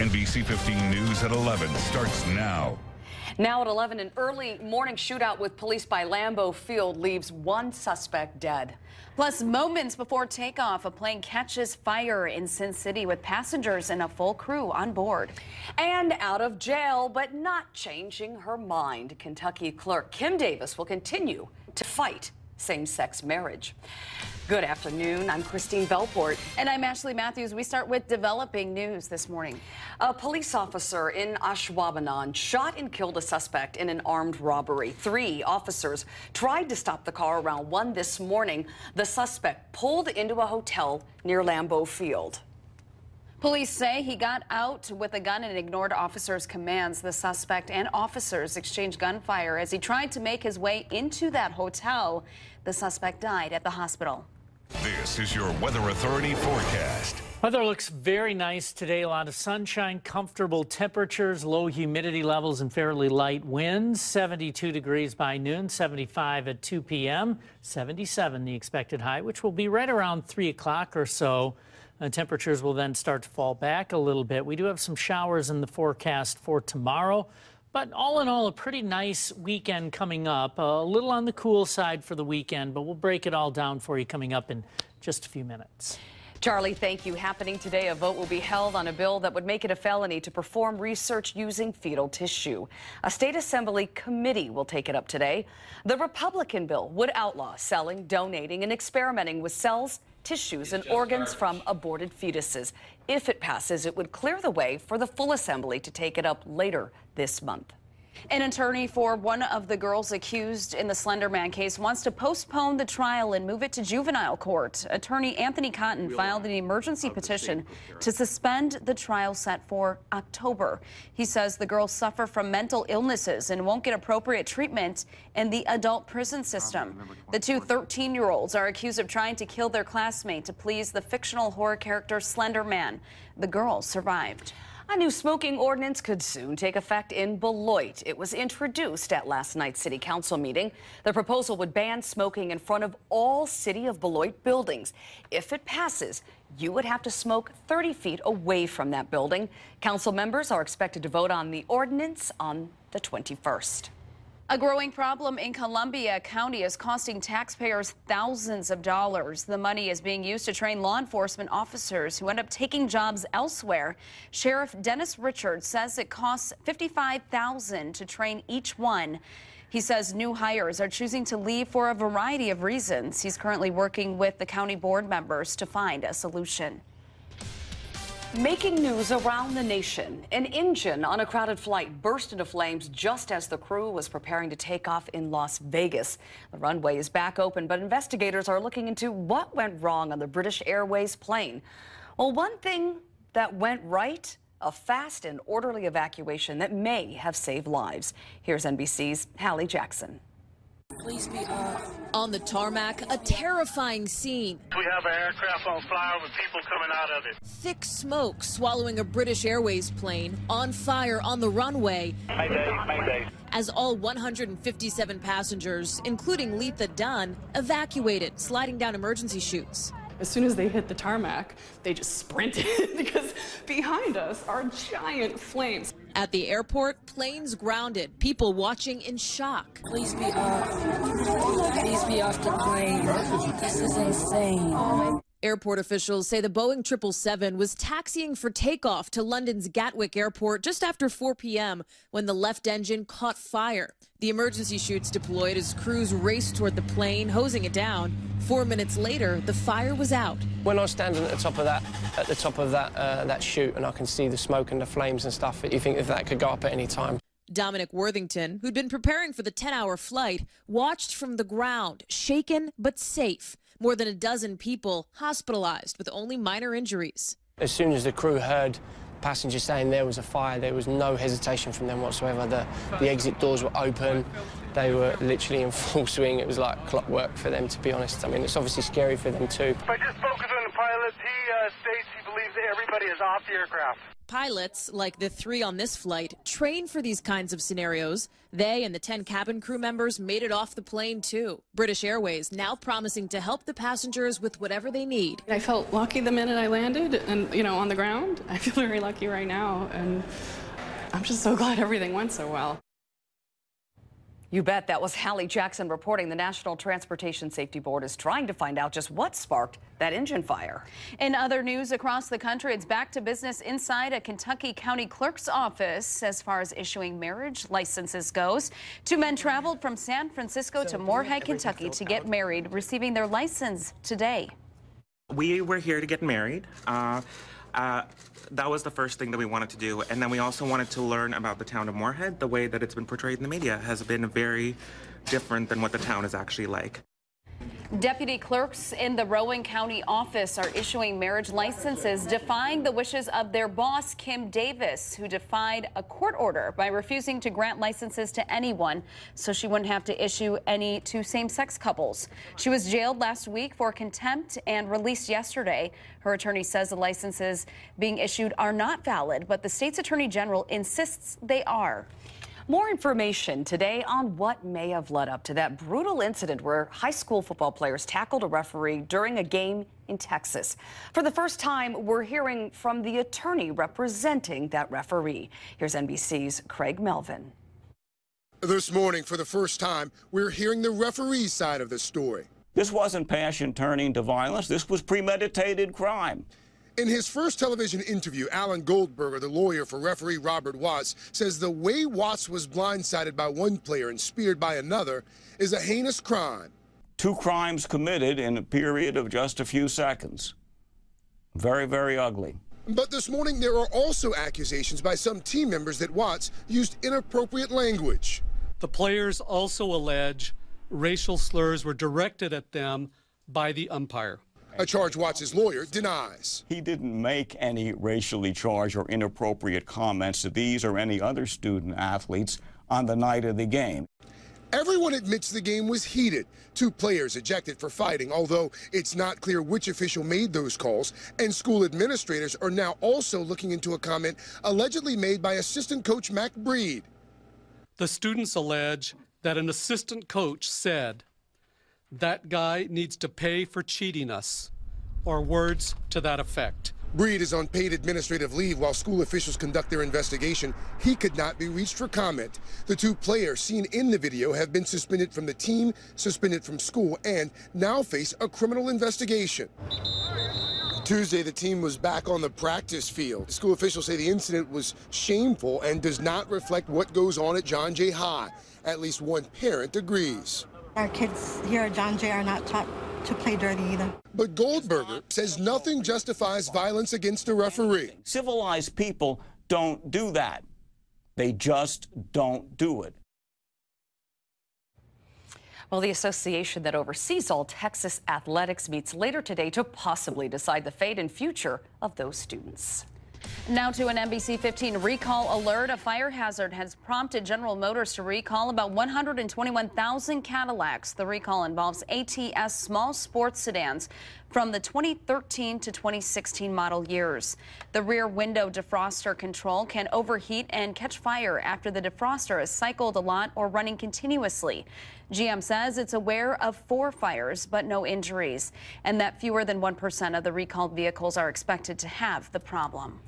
NBC 15 News at 11 starts now. Now at 11, an early morning shootout with police by Lambeau Field leaves one suspect dead. Plus, moments before takeoff, a plane catches fire in Sin City with passengers and a full crew on board. And out of jail, but not changing her mind, Kentucky clerk Kim Davis will continue to fight same-sex marriage. Good afternoon. I'm Christine Belport. And I'm Ashley Matthews. We start with developing news this morning. A police officer in Ashwaubenon shot and killed a suspect in an armed robbery. 3 officers tried to stop the car around 1 this morning. The suspect pulled into a hotel near Lambeau Field. Police say he got out with a gun and ignored officers' commands. The suspect and officers exchanged gunfire as he tried to make his way into that hotel. The suspect died at the hospital. This is your Weather Authority forecast. Weather looks very nice today. A lot of sunshine, comfortable temperatures, low humidity levels, and fairly light winds. 72 degrees by noon, 75 at 2 p.m., 77 the expected high, which will be right around 3 o'clock or so. Temperatures will then start to fall back a little bit. We do have some showers in the forecast for tomorrow, but all in all, a pretty nice weekend coming up. A little on the cool side for the weekend, but we'll break it all down for you coming up in just a few minutes. Charlie, thank you. Happening today, a vote will be held on a bill that would make it a felony to perform research using fetal tissue. A state assembly committee will take it up today. The Republican bill would outlaw selling, donating, and experimenting with cells, tissues, and organs from aborted fetuses. If it passes, it would clear the way for the full assembly to take it up later this month. An attorney for one of the girls accused in the Slender Man case wants to postpone the trial and move it to juvenile court. Attorney Anthony Cotton filed an emergency petition to suspend the trial set for October. He says the girls suffer from mental illnesses and won't get appropriate treatment in the adult prison system. The 2 13-year-olds are accused of trying to kill their classmate to please the fictional horror character Slender Man. The girls survived. A new smoking ordinance could soon take effect in Beloit. It was introduced at last night's city council meeting. The proposal would ban smoking in front of all City of Beloit buildings. If it passes, you would have to smoke 30 feet away from that building. Council members are expected to vote on the ordinance on the 21st. A growing problem in Columbia County is costing taxpayers thousands of dollars. The money is being used to train law enforcement officers who end up taking jobs elsewhere. Sheriff Dennis Richards says it costs $55,000 to train each one. He says new hires are choosing to leave for a variety of reasons. He's currently working with the county board members to find a solution. Making news around the nation. An engine on a crowded flight burst into flames just as the crew was preparing to take off in Las Vegas. The runway is back open, but investigators are looking into what went wrong on the British Airways plane. Well, one thing that went right, a fast and orderly evacuation that may have saved lives. Here's NBC's Hallie Jackson. Please be on the tarmac, a terrifying scene. We have an aircraft on fire with people coming out of it. Thick smoke swallowing a British Airways plane on fire on the runway. Mayday. As all 157 passengers, including Letha Dunn, evacuated, sliding down emergency chutes. As soon as they hit the tarmac, they just sprinted because behind us are giant flames. At the airport, planes grounded, people watching in shock. Please be off. Please be off the plane. This is insane. Airport officials say the Boeing 777 was taxiing for takeoff to London's Gatwick Airport just after 4 p.m. when the left engine caught fire. The emergency chutes deployed as crews raced toward the plane, hosing it down. 4 minutes later, the fire was out. When I was standing at the top of that chute, and I can see the smoke and the flames and stuff, you think if that could go up at any time. Dominic Worthington, who'd been preparing for the 10-hour flight, watched from the ground, shaken but safe. More than a dozen people hospitalized with only minor injuries. As soon as the crew heard passengers saying there was a fire, there was no hesitation from them whatsoever. The exit doors were open. They were literally in full swing. It was like clockwork for them, to be honest. I mean, it's obviously scary for them too. If I just focus on the pilot, he states he believes that everybody is off the aircraft. Pilots, like the 3 on this flight, train for these kinds of scenarios. They and the 10 cabin crew members made it off the plane, too. British Airways now promising to help the passengers with whatever they need. I felt lucky the minute I landed and, on the ground. I feel very lucky right now, and I'm just so glad everything went so well. You bet. That was Hallie Jackson reporting. The National Transportation Safety Board is trying to find out just what sparked that engine fire. In other news across the country, it's back to business inside a Kentucky County Clerk's office as far as issuing marriage licenses goes. 2 men traveled from San Francisco to Moorhead, Kentucky to get married, receiving their license today. We were here to get married. That was the first thing that we wanted to do. And then we also wanted to learn about the town of Moorhead. The way that it's been portrayed in the media has been very different than what the town is actually like. Deputy clerks in the Rowan County office are issuing marriage licenses, defying the wishes of their boss, Kim Davis, who defied a court order by refusing to grant licenses to anyone so she wouldn't have to issue any to same-sex couples. She was jailed last week for contempt and released yesterday. Her attorney says the licenses being issued are not valid, but the state's attorney general insists they are. More information today on what may have led up to that brutal incident where high school football players tackled a referee during a game in Texas. For the first time, we're hearing from the attorney representing that referee. Here's NBC's Craig Melvin. This morning, for the first time, we're hearing the referee's side of the story. This wasn't passion turning to violence. This was premeditated crime. In his first television interview, Alan Goldberger, the lawyer for referee Robert Watts, says the way Watts was blindsided by one player and speared by another is a heinous crime. 2 crimes committed in a period of just a few seconds. Very, very ugly. But this morning, there are also accusations by some team members that Watts used inappropriate language. The players also allege racial slurs were directed at them by the umpire. A charge Watts' lawyer denies. He didn't make any racially charged or inappropriate comments to these or any other student athletes on the night of the game. Everyone admits the game was heated. 2 players ejected for fighting, although it's not clear which official made those calls. And school administrators are now also looking into a comment allegedly made by assistant coach Mac Breed. The students allege that an assistant coach said, "That guy needs to pay for cheating us," or words to that effect. Breed is on paid administrative leave while school officials conduct their investigation. He could not be reached for comment. The 2 players seen in the video have been suspended from the team, suspended from school, and now face a criminal investigation. Tuesday, the team was back on the practice field. School officials say the incident was shameful and does not reflect what goes on at John Jay High. At least one parent agrees. Our kids here at John Jay are not taught to play dirty either. But Goldberger says nothing justifies violence against a referee. Civilized people don't do that. They just don't do it. Well, the association that oversees all Texas athletics meets later today to possibly decide the fate and future of those students. Now to an NBC 15 recall alert. A fire hazard has prompted General Motors to recall about 121,000 Cadillacs. The recall involves ATS small sports sedans from the 2013 to 2016 model years. The rear window defroster control can overheat and catch fire after the defroster is cycled a lot or running continuously. GM says it's aware of 4 fires, but no injuries, and that fewer than 1% of the recalled vehicles are expected to have the problem.